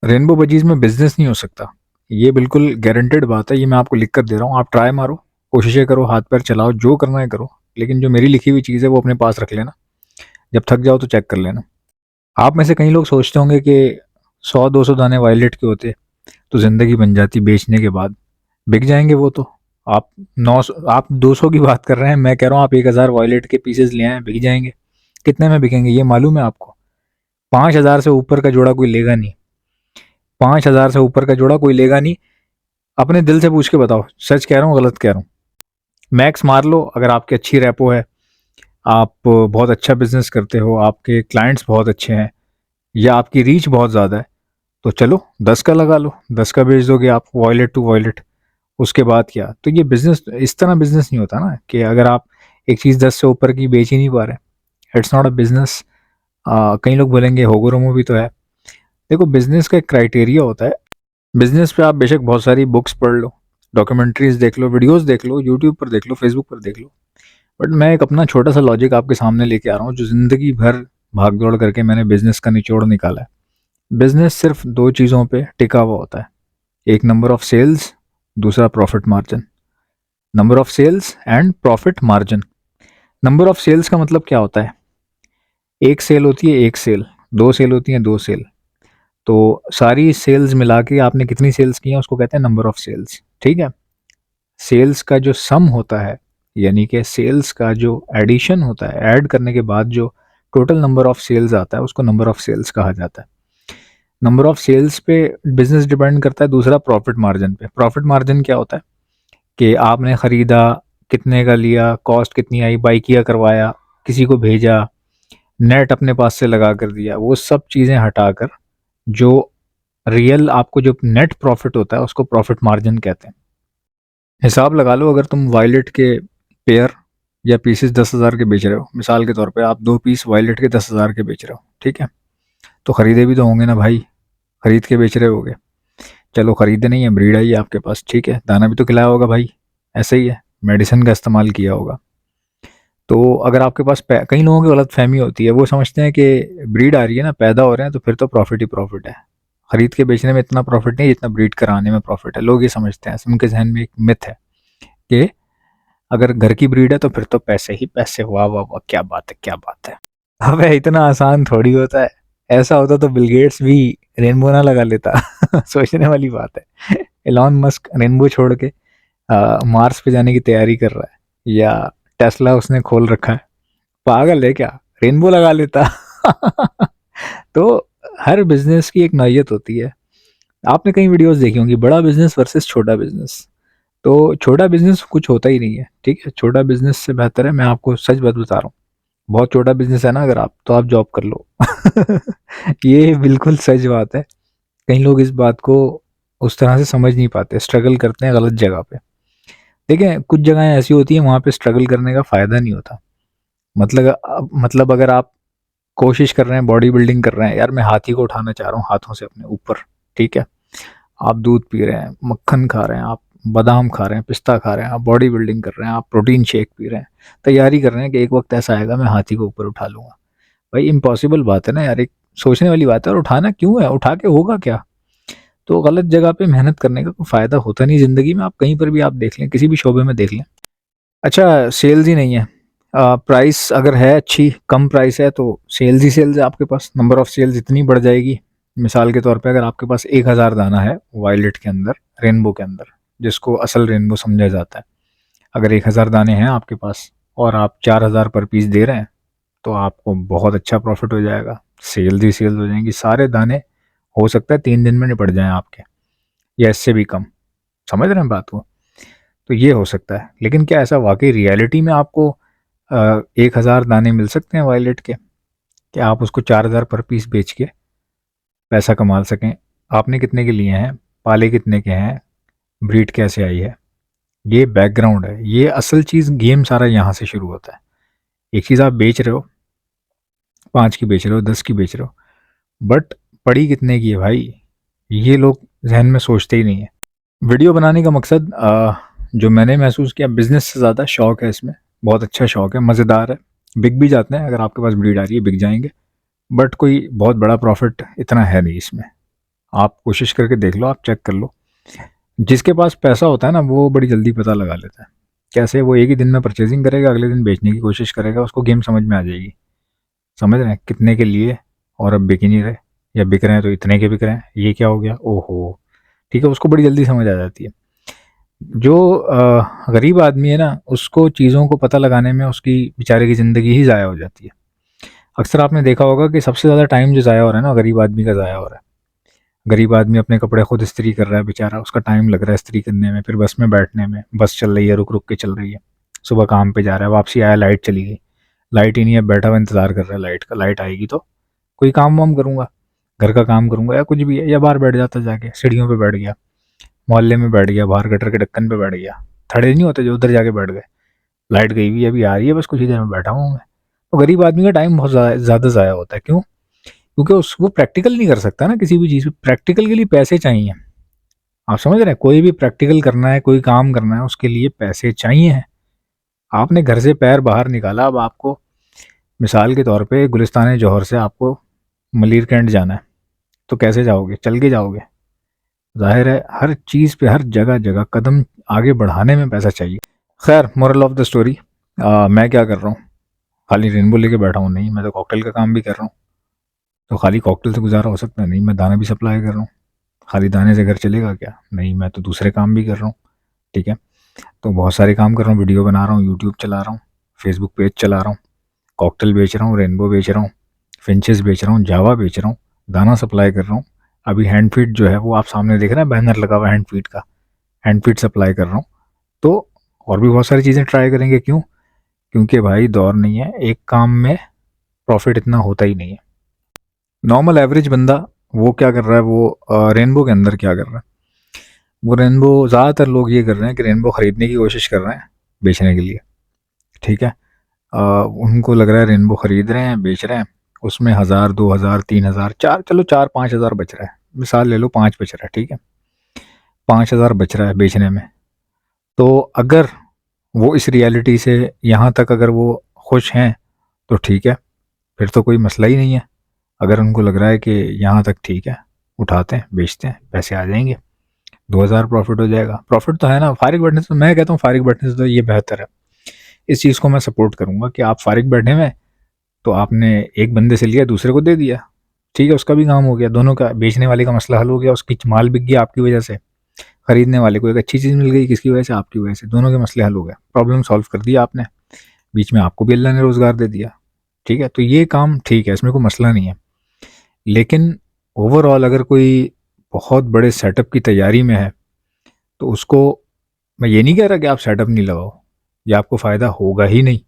Rainbow budgies में business नहीं हो सकता। ये बिल्कुल गारंटेड बात है, ये मैं आपको लिख कर दे रहा हूँ। आप ट्राई मारो, कोशिशें करो, हाथ पैर चलाओ, जो करना है करो, लेकिन जो मेरी लिखी हुई चीज़ है वो अपने पास रख लेना। जब थक जाओ तो चेक कर लेना। आप में से कई लोग सोचते होंगे कि 100-200 दाने वायलेट के होते तो ज़िंदगी बन जाती बेचने के बाद। बिक जाएंगे वो तो। आप 900, आप 200 की बात कर रहे हैं, मैं कह रहा हूँ आप 1000 वायलेट के पीसेस ले आए, बिक जाएंगे। कितने में बिकेंगे ये मालूम है आपको? 5000 से ऊपर का जोड़ा कोई लेगा नहीं। 5000 से ऊपर का जोड़ा कोई लेगा नहीं। अपने दिल से पूछ के बताओ, सच कह रहा हूँ गलत कह रहा हूँ? मैक्स मार लो, अगर आपकी अच्छी रेपो है, आप बहुत अच्छा बिजनेस करते हो, आपके क्लाइंट्स बहुत अच्छे हैं, या आपकी रीच बहुत ज़्यादा है, तो चलो 10 का लगा लो, 10 का बेच दोगे आप वॉयलेट टू वॉयलेट। उसके बाद क्या? तो ये बिजनेस इस तरह बिजनेस नहीं होता ना, कि अगर आप एक चीज़ 10 से ऊपर की बेच ही नहीं पा रहे, इट्स नॉट अ बिजनेस। कई लोग बोलेंगे होगोरोमो भी तो है। देखो, बिजनेस का एक क्राइटेरिया होता है। बिजनेस पे आप बेशक बहुत सारी बुक्स पढ़ लो, डॉक्यूमेंट्रीज देख लो, वीडियोस देख लो, यूट्यूब पर देख लो, फेसबुक पर देख लो, बट मैं एक अपना छोटा सा लॉजिक आपके सामने लेके आ रहा हूँ, जो ज़िंदगी भर भाग दौड़ करके मैंने बिजनेस का निचोड़ निकाला है। बिजनेस सिर्फ दो चीज़ों पे टिका हुआ होता है। एक नंबर ऑफ सेल्स, दूसरा profit margin. Number of sales and profit margin. Number of sales का मतलब क्या होता है? एक सेल होती है एक सेल, दो सेल होती हैं दो सेल। तो सारी सेल्स मिला के आपने कितनी सेल्स की हैं उसको कहते हैं नंबर ऑफ सेल्स, ठीक है? सेल्स का जो सम होता है, यानी कि सेल्स का जो एडिशन होता है, ऐड करने के बाद जो टोटल नंबर ऑफ सेल्स आता है, उसको नंबर ऑफ सेल्स कहा जाता है। नंबर ऑफ सेल्स पे बिजनेस डिपेंड करता है। दूसरा प्रॉफिट मार्जिन पे। प्रॉफिट मार्जिन क्या होता है? कि आपने ख़रीदा, कितने का लिया, कॉस्ट कितनी आई, बाई किया, करवाया, किसी को भेजा, नेट अपने पास से लगा कर दिया, वो सब चीज़ें हटाकर जो रियल आपको जो नेट प्रॉफिट होता है उसको प्रॉफिट मार्जिन कहते हैं। हिसाब लगा लो, अगर तुम वायलेट के पेयर या पीसेस 10,000 के बेच रहे हो, मिसाल के तौर पे आप 2 पीस वायलेट के 10,000 के बेच रहे हो, ठीक है? तो खरीदे भी तो होंगे ना भाई, खरीद के बेच रहे होगे। चलो खरीदे नहीं है, ब्रीड आई है आपके पास, ठीक है, दाना भी तो खिलाया होगा भाई, ऐसे ही है, मेडिसिन का इस्तेमाल किया होगा। तो अगर आपके पास कई लोगों की गलत फहमी होती है, वो समझते हैं कि ब्रीड आ रही है ना, पैदा हो रहे हैं, तो फिर तो प्रॉफिट ही प्रॉफिट है। खरीद के बेचने में इतना प्रॉफिट नहीं जितना ब्रीड कराने में प्रॉफिट है। लोग ये समझते हैं, उनके जहन में एक मिथ है कि अगर घर की ब्रीड है तो फिर तो पैसे ही पैसे। वाह वाह वाह, क्या बात है, क्या बात है। अबे इतना आसान थोड़ी होता है। ऐसा होता तो बिल गेट्स भी रेनबो ना लगा लेता। सोचने वाली बात है। एलॉन मस्क रेनबो छोड़ के मार्स पे जाने की तैयारी कर रहा है, या टेस्ला उसने खोल रखा है। पागल है क्या? रेनबो लगा लेता। तो हर बिजनेस की एक नौयत होती है। आपने कई वीडियोस देखी होंगी, बड़ा बिजनेस वर्सेस छोटा बिजनेस। तो छोटा बिजनेस कुछ होता ही नहीं है, ठीक है? छोटा बिजनेस से बेहतर है, मैं आपको सच बात बता रहा हूँ, बहुत छोटा बिजनेस है ना अगर आप, तो आप जॉब कर लो। ये बिल्कुल सच बात है। कई लोग इस बात को उस तरह से समझ नहीं पाते, स्ट्रगल करते हैं गलत जगह पे। देखें, कुछ जगहें ऐसी होती हैं वहाँ पे स्ट्रगल करने का फ़ायदा नहीं होता। मतलब अगर आप कोशिश कर रहे हैं, बॉडी बिल्डिंग कर रहे हैं, यार मैं हाथी को उठाना चाह रहा हूँ हाथों से अपने ऊपर, ठीक है? आप दूध पी रहे हैं, मक्खन खा रहे हैं, आप बादाम खा रहे हैं, पिस्ता खा रहे हैं, आप बॉडी बिल्डिंग कर रहे हैं, आप प्रोटीन शेक पी रहे हैं, तैयारी कर रहे हैं कि एक वक्त ऐसा आएगा मैं हाथी को ऊपर उठा लूंगा। भाई इम्पॉसिबल बात है ना यार, एक सोचने वाली बात है। और उठाना क्यों है? उठा के होगा क्या? तो गलत जगह पे मेहनत करने का कोई फ़ायदा होता नहीं ज़िंदगी में। आप कहीं पर भी आप देख लें, किसी भी शोबे में देख लें। अच्छा, सेल्स ही नहीं है, प्राइस अगर है अच्छी, कम प्राइस है, तो सेल्स ही सेल्स है आपके पास। नंबर ऑफ सेल्स इतनी बढ़ जाएगी। मिसाल के तौर पे अगर आपके पास 1000 दाना है वायलेट के अंदर, रेनबो के अंदर, जिसको असल रेनबो समझा जाता है, अगर 1000 दाने हैं आपके पास और आप 4000 पर पीस दे रहे हैं, तो आपको बहुत अच्छा प्रॉफिट हो जाएगा। सेल्स ही सेल्स हो जाएंगी, सारे दाने हो सकता है 3 दिन में निपट जाएं आपके, या इससे भी कम। समझ रहे हैं बात को? तो ये हो सकता है, लेकिन क्या ऐसा वाकई रियलिटी में आपको 1000 दाने मिल सकते हैं वायलेट के, कि आप उसको 4000 पर पीस बेच के पैसा कमा सकें? आपने कितने के लिए हैं, पाले कितने के हैं, ब्रीड कैसे आई है, ये बैकग्राउंड है। ये असल चीज़, गेम सारा यहाँ से शुरू होता है। एक चीज़ आप बेच रहे हो, 5 की बेच रहे हो, 10 की बेच रहे हो, बट पड़ी कितने की है भाई, ये लोग जहन में सोचते ही नहीं है। वीडियो बनाने का मकसद, जो मैंने महसूस किया, बिजनेस से ज़्यादा शौक है इसमें। बहुत अच्छा शौक है, मज़ेदार है। बिक भी जाते हैं, अगर आपके पास ब्रीड आ रही है बिक जाएंगे, बट कोई बहुत बड़ा प्रॉफिट इतना है नहीं इसमें। आप कोशिश करके देख लो, आप चेक कर लो। जिसके पास पैसा होता है ना वो बड़ी जल्दी पता लगा लेता है। कैसे? वो एक ही दिन में परचेजिंग करेगा, अगले दिन बेचने की कोशिश करेगा, उसको गेम समझ में आ जाएगी। समझ रहे हैं? कितने के लिए और अब बिक ही नहीं रहे, या बिक रहे हैं तो इतने के बिक रहे हैं, ये क्या हो गया, ओहो। ठीक है, उसको बड़ी जल्दी समझ आ जाती है। जो गरीब आदमी है ना, उसको चीज़ों को पता लगाने में उसकी बेचारे की ज़िंदगी ही ज़ाया हो जाती है। अक्सर आपने देखा होगा कि सबसे ज़्यादा टाइम जो ज़ाया हो रहा है ना, गरीब आदमी का ज़ाया हो रहा है। गरीब आदमी अपने कपड़े खुद इस्त्री कर रहा है बेचारा, उसका टाइम लग रहा है इस्त्री करने में, फिर बस में बैठने में, बस चल रही है, रुक रुक के चल रही है। सुबह काम पे जा रहा है, वापसी आया, लाइट चली गई, लाइट ही नहीं है, बैठा हुआ इंतज़ार कर रहा है लाइट का, लाइट आएगी तो कोई काम वाम करूँगा, घर का काम करूँगा या कुछ भी है, या बाहर बैठ जाता, जाके सीढ़ियों पे बैठ गया, मोहल्ले में बैठ गया, बाहर गटर के ढक्कन पे बैठ गया। खड़े नहीं होते जो, उधर जाके बैठ गए, लाइट गई हुई है, अभी आ रही है, बस कुछ ही देर में बैठा हूँ मैं। तो गरीब आदमी का टाइम बहुत ज़्यादा ज़ाया होता है। क्यों? क्योंकि उस वो प्रैक्टिकल नहीं कर सकता ना किसी भी चीज़ पे। प्रैक्टिकल के लिए पैसे चाहिए। आप समझ रहे हैं? कोई भी प्रैक्टिकल करना है, कोई काम करना है, उसके लिए पैसे चाहिए हैं। आपने घर से पैर बाहर निकाला, अब आपको मिसाल के तौर पे गुलिस्तान जौहर से आपको मलीर कैंट जाना है, तो कैसे जाओगे? चल के जाओगे? ज़ाहिर है हर चीज़ पे, हर जगह जगह कदम आगे बढ़ाने में पैसा चाहिए। खैर, मोरल ऑफ द स्टोरी, मैं क्या कर रहा हूँ? खाली रेनबो लेके बैठा हूँ? नहीं, मैं तो कॉकटेल का काम भी कर रहा हूँ। तो खाली कॉकटेल से गुजारा हो सकता है? नहीं, मैं दाना भी सप्लाई कर रहा हूँ। खाली दाने से घर चलेगा क्या? नहीं, मैं तो दूसरे काम भी कर रहा हूँ। ठीक है, तो बहुत सारे काम कर रहा हूँ, वीडियो बना रहा हूँ, यूट्यूब चला रहा हूँ, फेसबुक पेज चला रहा हूँ, कॉकटेल बेच रहा हूँ, रेनबो बेच रहा हूँ, फिंचेस बेच रहा हूँ, जावा बेच रहा हूँ, दाना सप्लाई कर रहा हूँ। अभी हैंड फीड जो है वो आप सामने देख रहे हैं, बैनर लगा हुआ है हैंड फीड का, हैंड फीड सप्लाई कर रहा हूँ। तो और भी बहुत सारी चीज़ें ट्राई करेंगे। क्यों? क्योंकि भाई दौर नहीं है, एक काम में प्रॉफिट इतना होता ही नहीं है। नॉर्मल एवरेज बंदा वो क्या कर रहा है, वो रेनबो के अंदर क्या कर रहा है, वो रेनबो, ज़्यादातर लोग ये कर रहे हैं कि रेनबो ख़रीदने की कोशिश कर रहे हैं बेचने के लिए। ठीक है, उनको लग रहा है रेनबो ख़रीद रहे हैं, बेच रहे हैं, उसमें 1000 2000 3000 चार, चलो 4 5 हज़ार बच रहा है, मिसाल ले लो 5 बच रहा है। ठीक है, 5000 बच रहा है बेचने में। तो अगर वो इस रियलिटी से यहाँ तक अगर वो खुश हैं तो ठीक है, फिर तो कोई मसला ही नहीं है। अगर उनको लग रहा है कि यहाँ तक ठीक है, उठाते हैं, बेचते हैं, पैसे आ जाएंगे, 2000 प्रॉफिट हो जाएगा। प्रॉफिट तो है ना, फारिग बैठने से, मैं कहता हूँ फारिग बैठने से तो ये बेहतर है। इस चीज़ को मैं सपोर्ट करूँगा कि आप फारिग बैठे हुए, तो आपने एक बंदे से लिया, दूसरे को दे दिया, ठीक है, उसका भी काम हो गया, दोनों का, बेचने वाले का मसला हल हो गया, उसकी माल बिक गया आपकी वजह से, खरीदने वाले को एक अच्छी चीज़ मिल गई, किसकी वजह से? आपकी वजह से, दोनों के मसले हल हो गए, प्रॉब्लम सॉल्व कर दिया आपने, बीच में आपको भी अल्लाह ने रोज़गार दे दिया। ठीक है, तो ये काम ठीक है, इसमें कोई मसला नहीं है। लेकिन ओवरऑल अगर कोई बहुत बड़े सेटअप की तैयारी में है, तो उसको, मैं ये नहीं कह रहा कि आप सेटअप नहीं लगाओ, या आपको फ़ायदा होगा ही नहीं,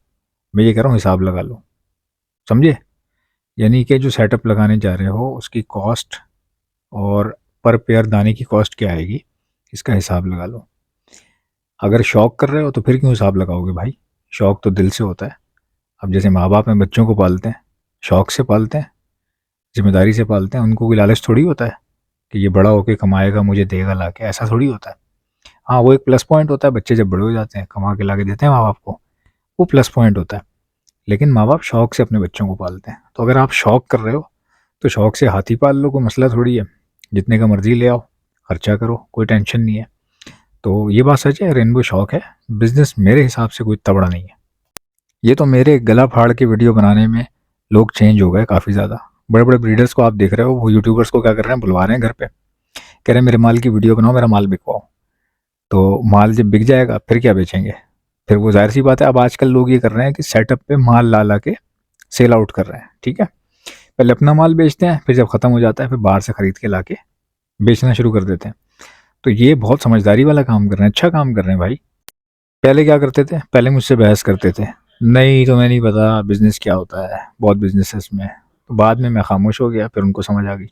मैं ये कह रहा हूँ हिसाब लगा लो। समझे? यानी कि जो सेटअप लगाने जा रहे हो उसकी कॉस्ट और पर पेयर दाने की कॉस्ट क्या आएगी, इसका हिसाब लगा लो। अगर शौक कर रहे हो तो फिर क्यों हिसाब लगाओगे भाई? शौक तो दिल से होता है। अब जैसे माँ बाप में बच्चों को पालते हैं, शौक से पालते हैं, जिम्मेदारी से पालते हैं, उनको कोई लालच थोड़ी होता है कि ये बड़ा होके कमाएगा मुझे देगा ला के, ऐसा थोड़ी होता है। हाँ, वो एक प्लस पॉइंट होता है, बच्चे जब बड़े हो जाते हैं कमा के ला के देते हैं माँ बाप को, वो प्लस पॉइंट होता है। लेकिन माँ बाप शौक से अपने बच्चों को पालते हैं। तो अगर आप शौक कर रहे हो तो शौक से हाथी पाल लो, कोई मसला थोड़ी है, जितने का मर्जी ले आओ, खर्चा करो, कोई टेंशन नहीं है। तो ये बात सच है, रेनबो शौक है, बिजनेस मेरे हिसाब से कोई इतना बड़ा नहीं है। ये तो मेरे गला फाड़ के वीडियो बनाने में लोग चेंज हो गए काफ़ी ज़्यादा। बड़े बड़े ब्रीडर्स को आप देख रहे हो, वो यूट्यूबर्स को क्या कर रहे हैं, बुलवा रहे हैं घर पे, कह रहे हैं मेरे माल की वीडियो बनाओ, मेरा माल बिकवाओ। तो माल जब बिक जाएगा फिर क्या बेचेंगे? फिर वो जाहिर सी बात है, अब आजकल लोग ये कर रहे हैं कि सेटअप पे माल ला ला के सेल आउट कर रहे हैं। ठीक है, पहले अपना माल बेचते हैं, फिर जब ख़त्म हो जाता है फिर बाहर से ख़रीद के ला के बेचना शुरू कर देते हैं। तो ये बहुत समझदारी वाला काम कर रहे हैं, अच्छा काम कर रहे हैं भाई। पहले क्या करते थे? पहले मुझसे बहस करते थे, नहीं तुम्हें नहीं पता बिज़नेस क्या होता है, बहुत बिज़नेस है इसमें। तो बाद में मैं खामोश हो गया, फिर उनको समझ आ गई।